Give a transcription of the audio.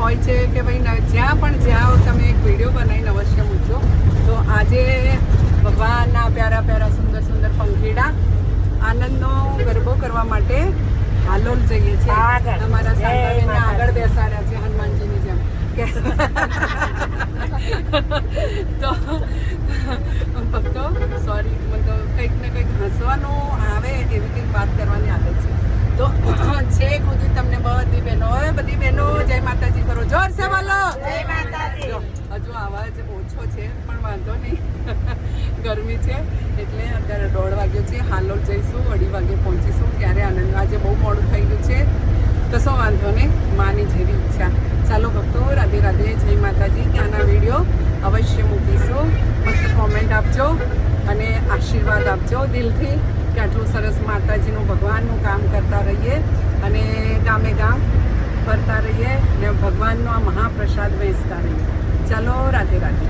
હોય છે કે ભાઈ જ્યાં પણ જ્યાં તમે એક વિડીયો બનાવીને અવશ્ય મૂકજો. તો આજે ભગવાનના પ્યારા પ્યારા સુંદર સુંદર પંખીડા આનંદનો ગરબો કરવા માટે હાલોલ જઈએ છીએ. અમારા સાંતાબેનને આગળ બેસાડ્યા છે હનુમાનજીની જેમ તો ભક્તો સોરી મતલબ કંઈક ને કંઈક હસવાનું આવે એવી કંઈક વાત કરવાની આદત છે. તો છેક સુધી તમને બધી બહેનો જય માતાજી કરો, જોર સે બોલો જય માતાજી. હજુ અવાજ ઓછો છે પણ વાંધો નહીં, ગરમી છે એટલે અત્યારે 1:30 વાગ્યો છે. હાલોલ જઈશું, 2:30 વાગે પહોંચીશું. ત્યારે આનંદ આજે બહુ મોડું થઈ ગયું છે, કશો વાંધો નહીં, માની જેવી ઈચ્છા. ચાલો ભક્તો, રાધે રાધે, જય માતાજી. ત્યાંના વિડીયો અવશ્ય મૂકીશું. મસ્ત કોમેન્ટ આપજો અને આશીર્વાદ આપજો દિલથી કે આટલું સરસ માતાજીનું ભગવાનનું કામ કરતા રહીએ અને ગામે ગામ ફરતા રહીએ ને ભગવાનનો આ મહાપ્રસાદ વહેંચતા રહીએ. ચાલો, રાધે રાધે.